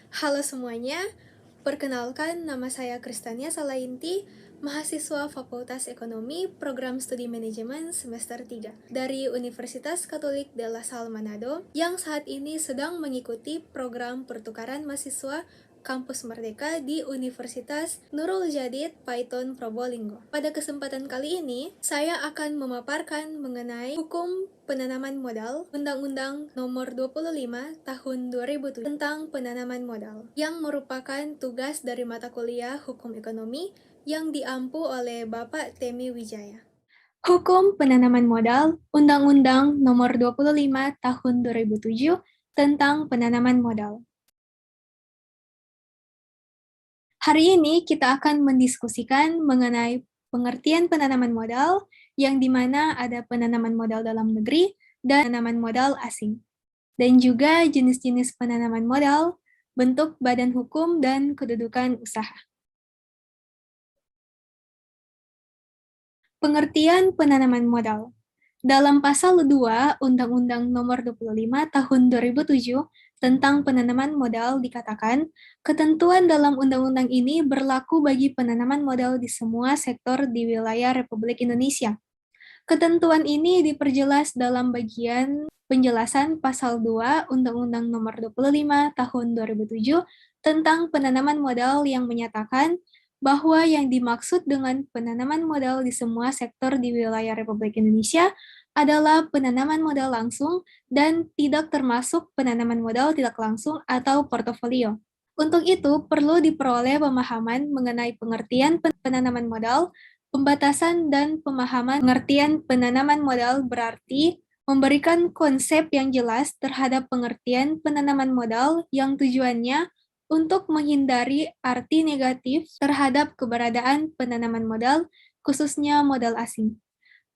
Halo semuanya, perkenalkan nama saya Kristania Salainti, mahasiswa Fakultas Ekonomi Program Studi Manajemen semester 3 dari Universitas Katolik de La Salle Manado yang saat ini sedang mengikuti program pertukaran mahasiswa Kampus Merdeka di Universitas Nurul Jadid Python Probolinggo. Pada kesempatan kali ini, saya akan memaparkan mengenai hukum penanaman modal Undang-Undang Nomor 25 Tahun 2007 tentang penanaman modal, yang merupakan tugas dari mata kuliah Hukum Ekonomi yang diampu oleh Bapak Temi Wijaya. Hukum penanaman modal Undang-Undang Nomor 25 Tahun 2007 tentang penanaman modal. Hari ini kita akan mendiskusikan mengenai pengertian penanaman modal, yang dimana ada penanaman modal dalam negeri dan penanaman modal asing, dan juga jenis-jenis penanaman modal, bentuk badan hukum, dan kedudukan usaha. Pengertian penanaman modal. Dalam pasal 2 Undang-Undang Nomor 25 Tahun 2007 tentang penanaman modal dikatakan, ketentuan dalam undang-undang ini berlaku bagi penanaman modal di semua sektor di wilayah Republik Indonesia. Ketentuan ini diperjelas dalam bagian penjelasan pasal 2 Undang-Undang Nomor 25 Tahun 2007 tentang penanaman modal yang menyatakan bahwa yang dimaksud dengan penanaman modal di semua sektor di wilayah Republik Indonesia adalah penanaman modal langsung dan tidak termasuk penanaman modal tidak langsung atau portofolio. Untuk itu, perlu diperoleh pemahaman mengenai pengertian penanaman modal. Pembatasan dan pemahaman pengertian penanaman modal berarti memberikan konsep yang jelas terhadap pengertian penanaman modal yang tujuannya untuk menghindari arti negatif terhadap keberadaan penanaman modal, khususnya modal asing.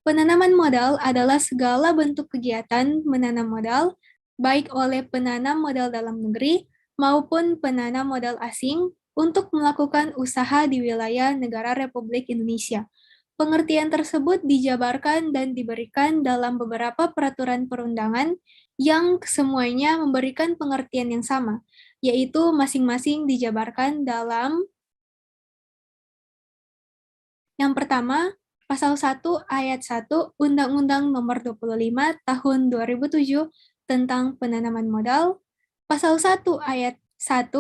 Penanaman modal adalah segala bentuk kegiatan menanam modal, baik oleh penanam modal dalam negeri maupun penanam modal asing untuk melakukan usaha di wilayah negara Republik Indonesia. Pengertian tersebut dijabarkan dan diberikan dalam beberapa peraturan perundangan yang semuanya memberikan pengertian yang sama, yaitu masing-masing dijabarkan dalam yang pertama, Pasal 1 Ayat 1 Undang-Undang Nomor 25 Tahun 2007 tentang penanaman modal, Pasal 1 Ayat 1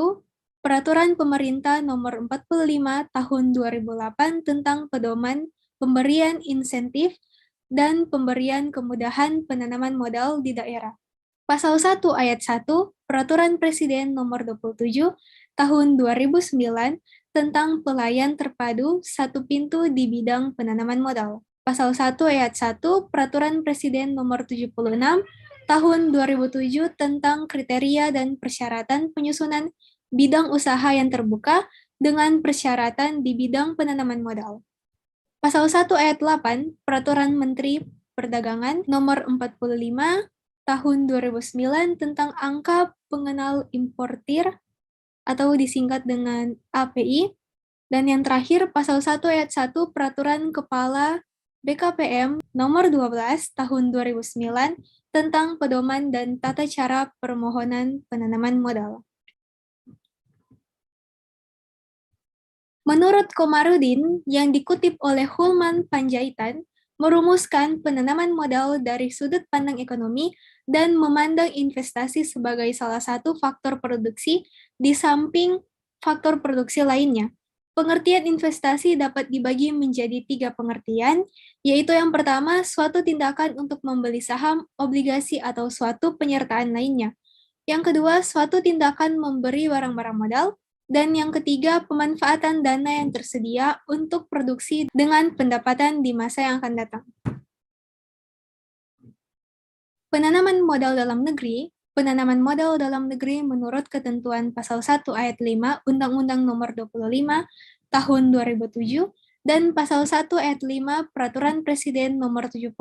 Peraturan Pemerintah Nomor 45 Tahun 2008 tentang pedoman pemberian insentif dan pemberian kemudahan penanaman modal di daerah. Pasal 1 Ayat 1 Peraturan Presiden Nomor 27 Tahun 2009 tentang pelayan terpadu satu pintu di bidang penanaman modal. Pasal 1 Ayat 1 Peraturan Presiden Nomor 76 Tahun 2007 tentang kriteria dan persyaratan penyusunan bidang usaha yang terbuka dengan persyaratan di bidang penanaman modal. Pasal 1 Ayat 8 Peraturan Menteri Perdagangan Nomor 45 Tahun 2009 tentang angka pengenal importir atau disingkat dengan API. Dan yang terakhir, Pasal 1 Ayat 1 Peraturan Kepala BKPM Nomor 12 Tahun 2009 tentang pedoman dan tata cara permohonan penanaman modal. Menurut Komarudin, yang dikutip oleh Hulman Panjaitan, merumuskan penanaman modal dari sudut pandang ekonomi dan memandang investasi sebagai salah satu faktor produksi di samping faktor produksi lainnya. Pengertian investasi dapat dibagi menjadi 3 pengertian, yaitu yang pertama, suatu tindakan untuk membeli saham, obligasi, atau suatu penyertaan lainnya. Yang kedua, suatu tindakan memberi barang-barang modal. Dan yang ketiga, pemanfaatan dana yang tersedia untuk produksi dengan pendapatan di masa yang akan datang. Penanaman modal dalam negeri. Penanaman modal dalam negeri menurut ketentuan Pasal 1 Ayat 5 Undang-Undang Nomor 25 Tahun 2007 dan Pasal 1 Ayat 5 Peraturan Presiden Nomor 76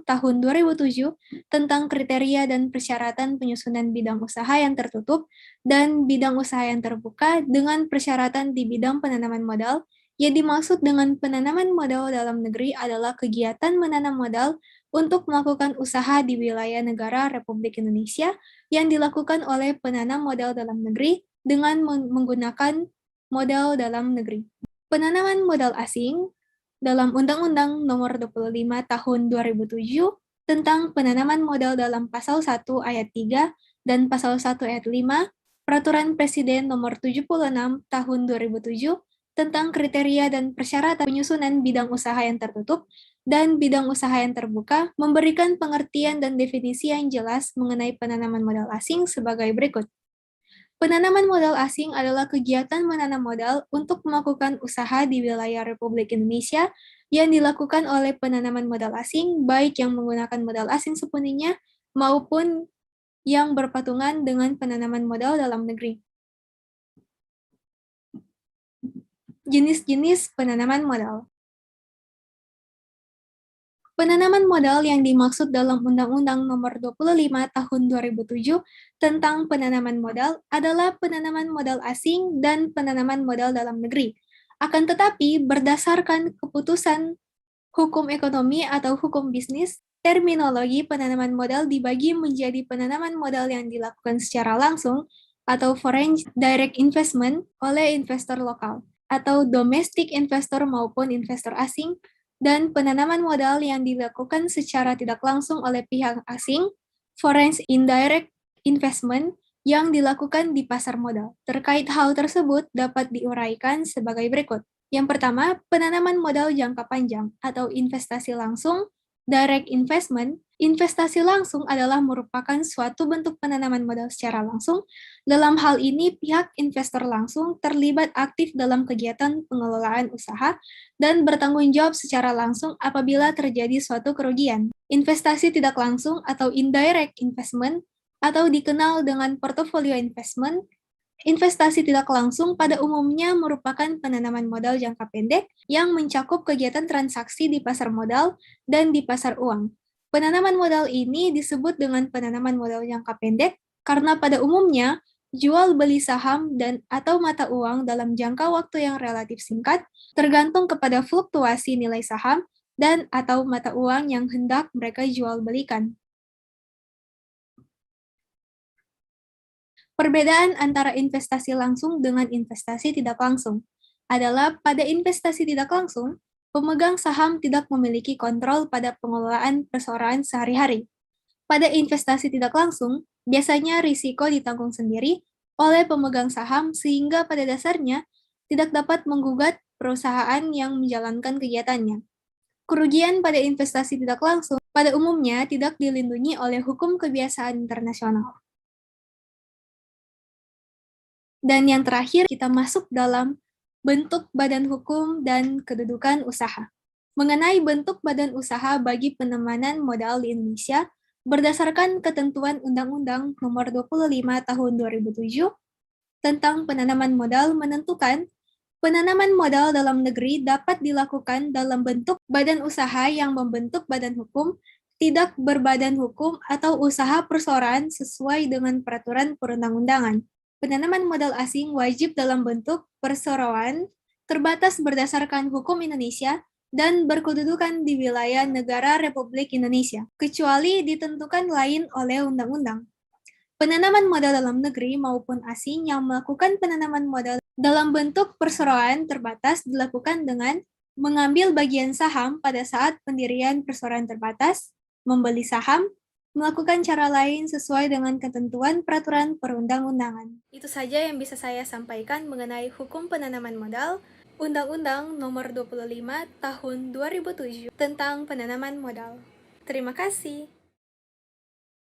Tahun 2007 tentang kriteria dan persyaratan penyusunan bidang usaha yang tertutup dan bidang usaha yang terbuka dengan persyaratan di bidang penanaman modal. Yang dimaksud dengan penanaman modal dalam negeri adalah kegiatan menanam modal untuk melakukan usaha di wilayah negara Republik Indonesia yang dilakukan oleh penanam modal dalam negeri dengan menggunakan modal dalam negeri. Penanaman modal asing dalam Undang-Undang Nomor 25 Tahun 2007 tentang penanaman modal dalam Pasal 1 Ayat 3 dan Pasal 1 Ayat 5 Peraturan Presiden Nomor 76 Tahun 2007 tentang kriteria dan persyaratan penyusunan bidang usaha yang tertutup dan bidang usaha yang terbuka memberikan pengertian dan definisi yang jelas mengenai penanaman modal asing sebagai berikut. Penanaman modal asing adalah kegiatan menanam modal untuk melakukan usaha di wilayah Republik Indonesia yang dilakukan oleh penanaman modal asing, baik yang menggunakan modal asing sepenuhnya maupun yang berpatungan dengan penanaman modal dalam negeri. Jenis-jenis penanaman modal. Penanaman modal yang dimaksud dalam Undang-Undang Nomor 25 Tahun 2007 tentang penanaman modal adalah penanaman modal asing dan penanaman modal dalam negeri. Akan tetapi, berdasarkan keputusan hukum ekonomi atau hukum bisnis, terminologi penanaman modal dibagi menjadi penanaman modal yang dilakukan secara langsung atau foreign direct investment oleh investor lokal, atau domestic investor maupun investor asing, dan penanaman modal yang dilakukan secara tidak langsung oleh pihak asing, foreign indirect investment, yang dilakukan di pasar modal. Terkait hal tersebut dapat diuraikan sebagai berikut. Yang pertama, penanaman modal jangka panjang atau investasi langsung, direct investment. Investasi langsung adalah merupakan suatu bentuk penanaman modal secara langsung. Dalam hal ini, pihak investor langsung terlibat aktif dalam kegiatan pengelolaan usaha dan bertanggung jawab secara langsung apabila terjadi suatu kerugian. Investasi tidak langsung atau indirect investment atau dikenal dengan portfolio investment. Investasi tidak langsung pada umumnya merupakan penanaman modal jangka pendek yang mencakup kegiatan transaksi di pasar modal dan di pasar uang. Penanaman modal ini disebut dengan penanaman modal jangka pendek karena pada umumnya jual beli saham dan atau mata uang dalam jangka waktu yang relatif singkat tergantung kepada fluktuasi nilai saham dan atau mata uang yang hendak mereka jual belikan. Perbedaan antara investasi langsung dengan investasi tidak langsung adalah pada investasi tidak langsung, pemegang saham tidak memiliki kontrol pada pengelolaan perseorangan sehari-hari. Pada investasi tidak langsung, biasanya risiko ditanggung sendiri oleh pemegang saham sehingga pada dasarnya tidak dapat menggugat perusahaan yang menjalankan kegiatannya. Kerugian pada investasi tidak langsung pada umumnya tidak dilindungi oleh hukum kebiasaan internasional. Dan yang terakhir, kita masuk dalam bentuk badan hukum dan kedudukan usaha. Mengenai bentuk badan usaha bagi penanaman modal di Indonesia, berdasarkan ketentuan Undang-Undang Nomor 25 Tahun 2007 tentang penanaman modal menentukan penanaman modal dalam negeri dapat dilakukan dalam bentuk badan usaha yang membentuk badan hukum, tidak berbadan hukum, atau usaha perseorangan sesuai dengan peraturan perundang-undangan. Penanaman modal asing wajib dalam bentuk perseroan, terbatas berdasarkan hukum Indonesia, dan berkedudukan di wilayah negara Republik Indonesia, kecuali ditentukan lain oleh undang-undang. Penanaman modal dalam negeri maupun asing yang melakukan penanaman modal dalam bentuk perseroan terbatas dilakukan dengan mengambil bagian saham pada saat pendirian perseroan terbatas, membeli saham, melakukan cara lain sesuai dengan ketentuan peraturan perundang-undangan. Itu saja yang bisa saya sampaikan mengenai hukum penanaman modal, Undang-Undang Nomor 25 Tahun 2007 tentang penanaman modal. Terima kasih.